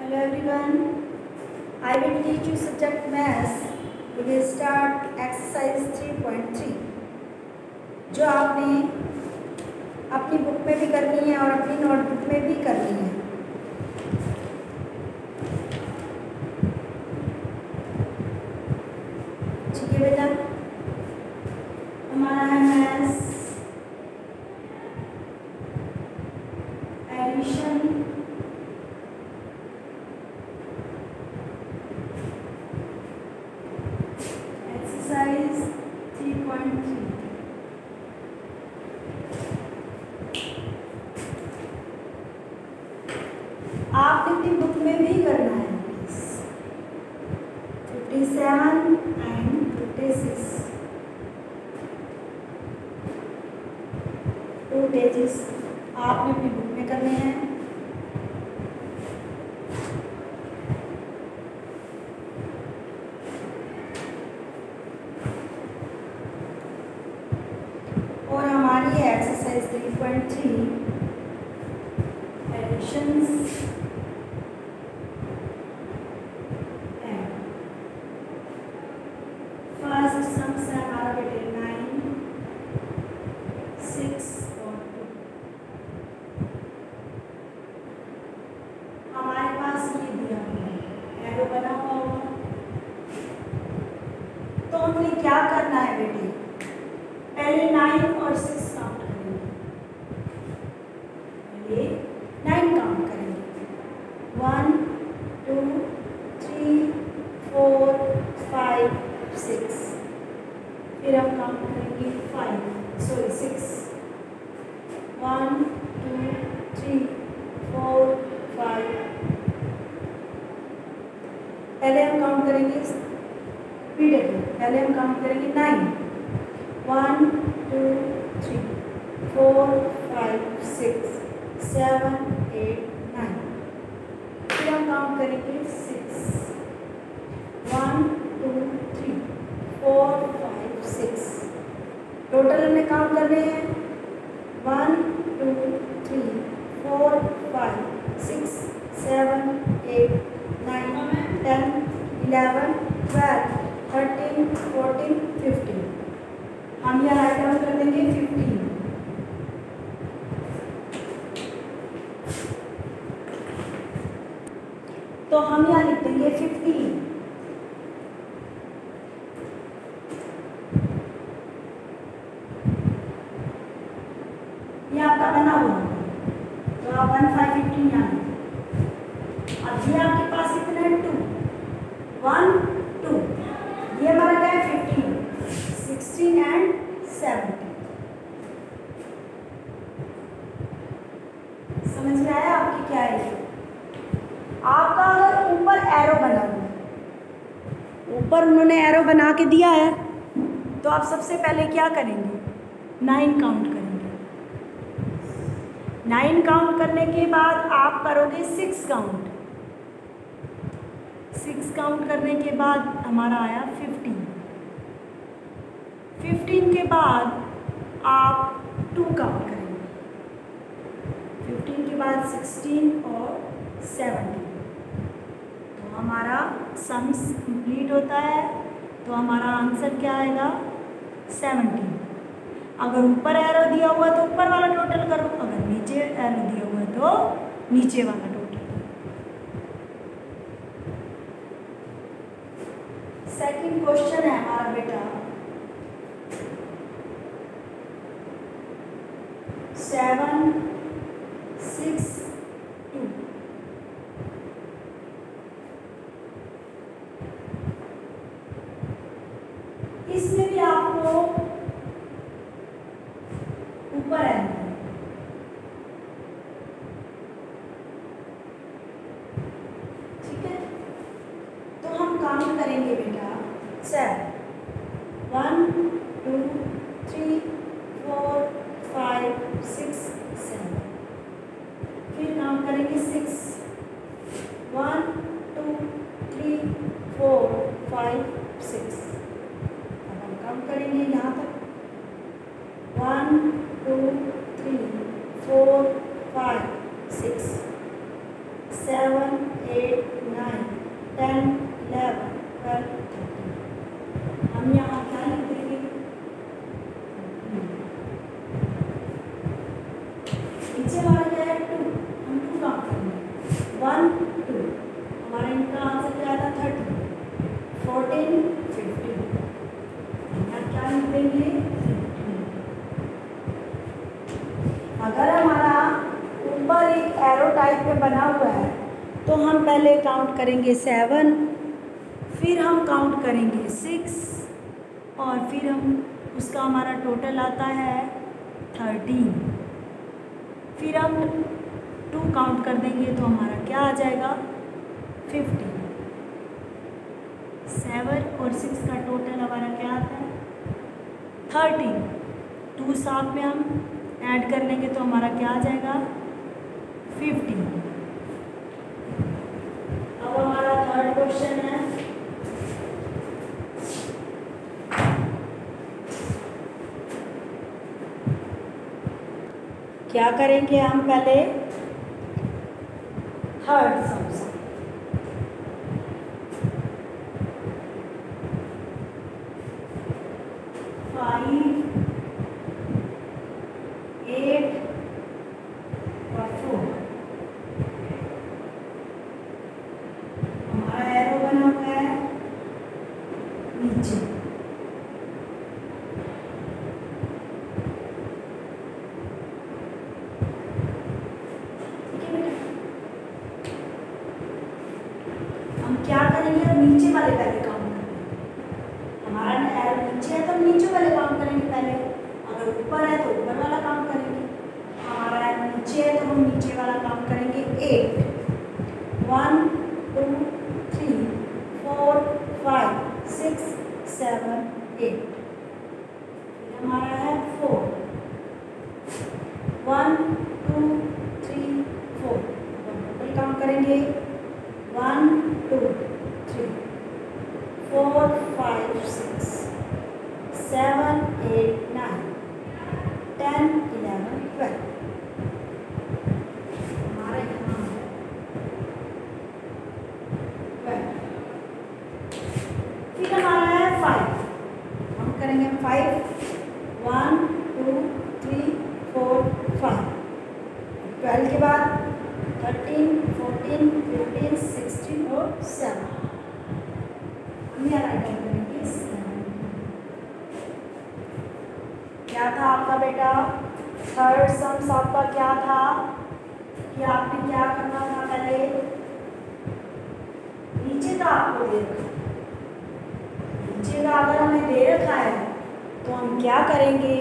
Hello everyone, I will teach you subject maths. We will start exercise 3.3 जो आपने अपनी book में भी करनी है और अपनी नोटबुक में भी करनी है। ठीक है बेटा, हमारा है मैथ्स एडिशन एक्सरसाइज 3.3। आपने अपनी बुक में भी करना है 57 एंड 56 2 पेजेस आपने अपनी बुक में करने हैं। और हमारी है एक्सरसाइज 3.3 एडिशंस फर्स्ट सम्स है हमारा बेटे 9, 6 और 2। हमारे पास ये दिया हुआ है, एरो बना हुआ होगा, तो हमने क्या करना है बेटे, पहले 9 और 6 काउंट करेंगे। पहले 9 काउंट करेंगे, 1 2 3 4 5 6। फिर हम काउंट करेंगे 6 1 2 3 4 5। पहले हम काउंट करेंगे पहले हम काउंट करेंगे 9 1 2 3 4 5 6 7 8 9। फिर हम काउंट करेंगे 6 1 2 3 4 5 6। टोटल हमने काउंट करने हैं 1 2 3 4 5 6 7 8 9 10 11 12 13 14 15। हम यहाँ राइट डाउन कर देंगे 15। तो हम यहाँ लिख देंगे 15। ये आपका बना हुआ है, तो आप 1 5 15 यहाँ लिखें। अब ये आपके पास कितना है 2 1 2, ये हमारा क्या है 15 16 एंड 17। समझ में आया आपकी क्या है? आपका अगर ऊपर एरो बना हुआ है, ऊपर उन्होंने एरो बना के दिया है, तो आप सबसे पहले क्या करेंगे 9 काउंट करेंगे। 9 काउंट करने के बाद आप करोगे 6 काउंट। 6 काउंट करने के बाद हमारा आया 15। 15 के बाद आप 2 काउंट करेंगे। 15 के बाद 16 और 17। तो हमारा सम्स कंप्लीट होता है, तो हमारा आंसर क्या आएगा 17। अगर ऊपर एरो दिया हुआ है तो ऊपर वाला टोटल करो, अगर नीचे एरो दिया हुआ है तो नीचे वाला टोटल। सेकंड क्वेश्चन है हमारा बेटा 7 6 2। इसमें भी आपको ऊपर है, ठीक है, तो हम काउंट करेंगे बेटा 7 1 2 3 4 5 6 7। फिर काउंट करेंगे 6 1 2 3 4 5 6। अब हम काउंट करेंगे यहाँ तक 1 2 3 4 5 6 7 8 10, 11, 12, 13। हम यहाँ क्या लिख देंगे? नीचे वाला क्या है? 2, हम 2 काउंट करेंगे। 1, 2, हमारा इनका आंसर क्या था? 30, 14, 15। यहाँ क्या लिख देंगे? 15। अगर हमारा ऊपर एक एरो टाइप में बना हुआ है तो हम पहले काउंट करेंगे 7, फिर हम काउंट करेंगे 6 और फिर हम उसका हमारा टोटल आता है 13। फिर हम 2 काउंट कर देंगे तो हमारा क्या आ जाएगा? 15। 7 और 6 का टोटल हमारा क्या आता है? 13। 2 साथ में हम ऐड कर लेंगे तो हमारा क्या आ जाएगा? 15। अब हमारा थर्ड क्वेश्चन है, क्या करेंगे हम पहले? थर्ड सम से 5, 8 और 4। हमारा एरो बना हुआ है नीचे। हम क्या करेंगे? अब नीचे वाले पहले काउंट करेंगे। हमारा एरो नीचे है तो हम नीचे वाले काउंट करेंगे पहले। अगर ऊपर है तो ऊपर वाला काउंट करेंगे। हमारा एरो नीचे है तो हम नीचे वाला काउंट करेंगे 8। 1, 2, 3, 4, 5, 6, 7, 8। फिर हमारा है 4। 1, 2, 3, 4। टोटल काउंट करेंगे 1, 2, 3, 4, 5, 6, 7, 8, 9, 10, 11, 12। हमारा यहाँ है 12। फिर हमारा है 5। हम करेंगे 5। 1, 2, 3, 4, 5। 12 के बाद 13, 14, 15, 16 और 7। हम यहाँ राइट हैंड करेंगे 7। क्या था आपका बेटा? थर्ड सम्स आपका क्या था कि आपने क्या करना था? पहले नीचे का आपको दे रखा, नीचे का अगर हमें दे रखा है तो हम क्या करेंगे?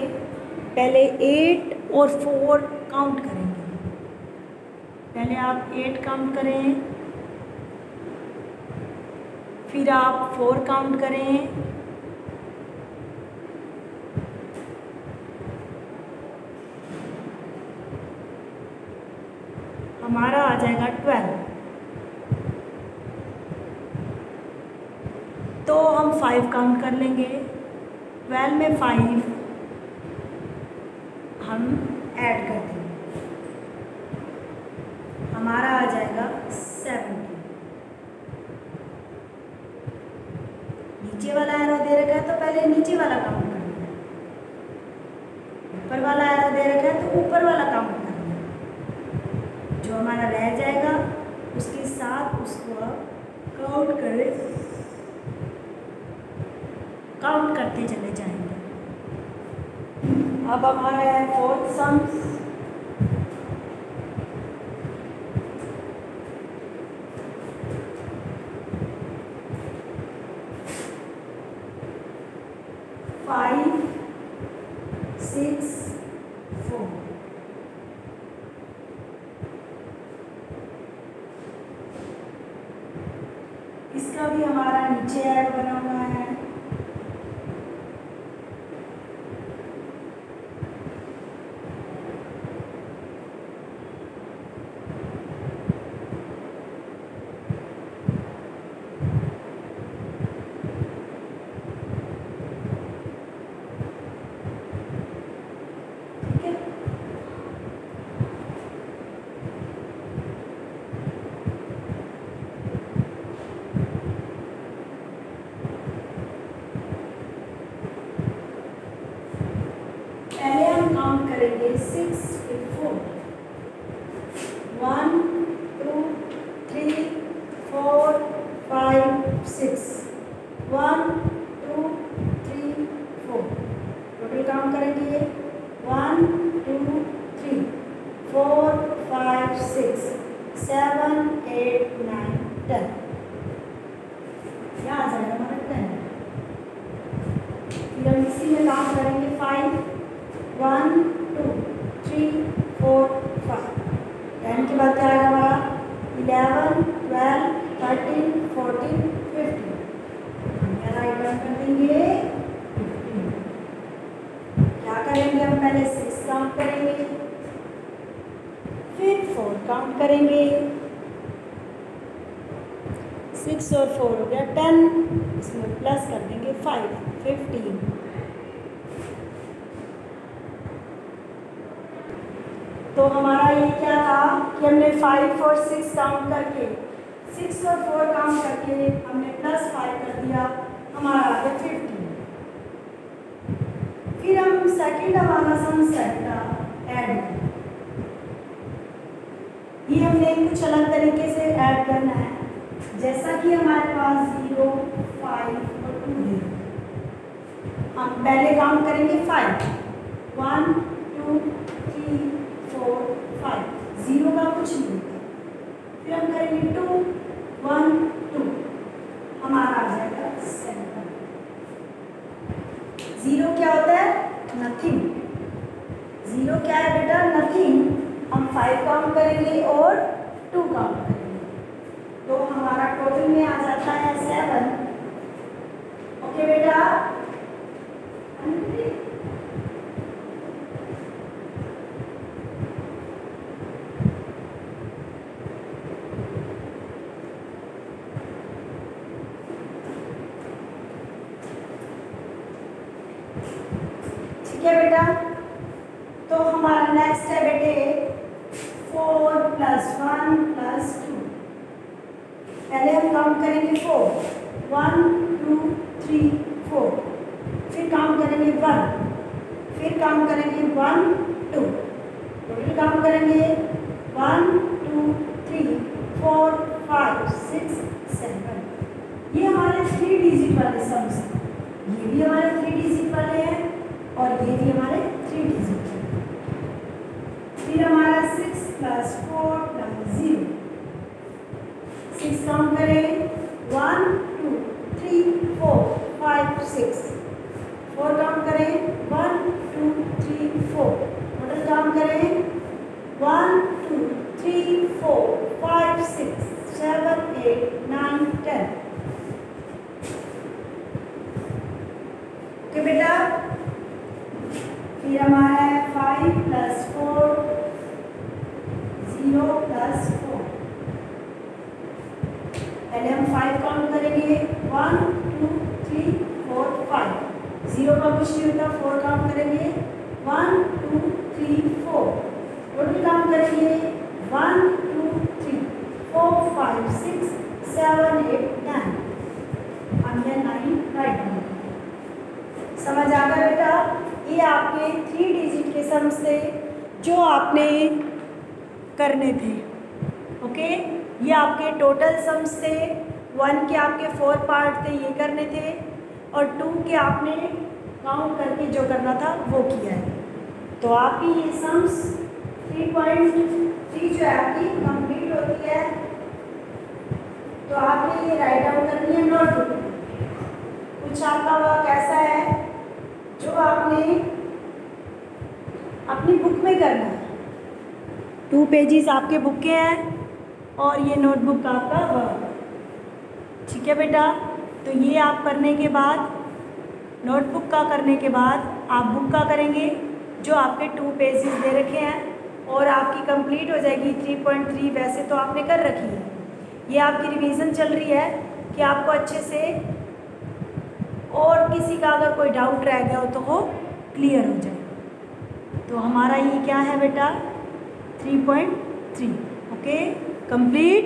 पहले 8 और 4 काउंट करेंगे। पहले आप 8 काउंट करें, फिर आप 4 काउंट करें, हमारा आ जाएगा 12। तो हम 5 काउंट कर लेंगे। 12 में 5 हम ऐड कर देंगे, हमारा आ जाएगा 70। नीचे वाला एरो दे रखा है तो पहले नीचे वाला काउंट करना है। ऊपर वाला एरो दे रखा है तो ऊपर वाला काउंट करना है। जो हमारा रह जाएगा उसके साथ उसको आप काउंट करें, काउंट करते चले जाएंगे। अब हमारा है फोर्थ सम। फाइव, 6, 4। इसका भी हमारा नीचे ऐड बना हुआ है। 5 6 7 8 9 10। यहाँ आ जाएगा हमारा 10। फिर हम इसी में काम करेंगे 5 1 2 3 4 5। 10 के बाद क्या आएगा हमारा 11 12 13 14 15। हम यहाँ राइट टर्न कर देंगे 15। क्या करेंगे हम पहले 6 काउंट करेंगे, फिर 4 काउंट करेंगे। 6 और 4 हो गया 10, इसमें प्लस कर देंगे 5 15। तो हमारा ये क्या था कि हमने 5 और 6 काउंट करके 6 और 4 काउंट करके हमने प्लस 5 कर दिया, हमारा आ गया 15। फिर हम सेकंड हमारा सम सेट का ऐड करें। ये हमने कुछ अलग तरीके से ऐड करना है, जैसा कि हमारे पास 0 5 और 2 है। हम पहले काउंट करेंगे 5 1 2 3 4 5। 0 का कुछ नहीं होता। फिर हम करेंगे 2 1 2, हमारा आ जाएगा 7। 0 क्या होता है? नथिंग। 0 क्या है बेटा? नथिंग। हम 5 काउंट करेंगे और 2 काउंट करेंगे, तो हमारा टोटल में आ जाता है 7। ओके बेटा, ठीक है बेटा। तो हमारा नेक्स्ट है बेटे 4 + 1 + 2। पहले हम काउंट करेंगे 4 1 2 3 4। फिर काउंट करेंगे 1, फिर काउंट करेंगे 1 2। टोटल काउंट करेंगे 1 2 3 4 5 6 7। ये हमारे 3 डिजिट वाले सम्स हैं। ये भी हमारे 3 डिजिट वाले हैं और ये भी हमारे 3 डिजिट हैं। फिर हमारा 6 + 4 + 0। 6 काउंट करें 1 2 3 4 5 6। 4 काउंट करें 1 2 3 4। टोटल काउंट करें 1 2 3 4 5 6 7 8 9 10। ओके बेटा। फिर हमारा है 5 + 4 0 + 4। पहले हम 5 काउंट करेंगे 1 2 3 4 5। 0 का कुछ नहीं होता। 4 काउंट करेंगे 1 2 3 4। टोटल काउंट करेंगे 1 2 3 4 5 6 7 8 9। हम ये 9 राइट करेंगे। समझ आ गया बेटा? ये आपके 3 डिजिट के सम्स थे जो आपने करने थे। ओके, ये आपके टोटल सम्स थे। 1 के आपके 4 पार्ट थे, ये करने थे, और 2 के आपने काउंट करके जो करना था वो किया है। तो आपकी ये सम्स 3.3 जो है आपकी कंप्लीट होती है। तो आपने ये राइट डाउन करनी है नोटबुक में। कुछ आपका वर्क ऐसा है जो आपने अपनी बुक में करना है। 2 पेजेस आपके बुक के हैं और ये नोटबुक का आपका वर्क। ठीक है बेटा? तो ये आप करने के बाद, नोटबुक का करने के बाद आप बुक का करेंगे जो आपके 2 पेजेस दे रखे हैं, और आपकी कंप्लीट हो जाएगी 3.3। वैसे तो आपने कर रखी है, ये आपकी रिवीजन चल रही है कि आपको अच्छे से, और किसी का अगर कोई डाउट रह गया हो तो वो क्लियर हो जाए। तो हमारा ये क्या है बेटा? 3.3। Okay, complete.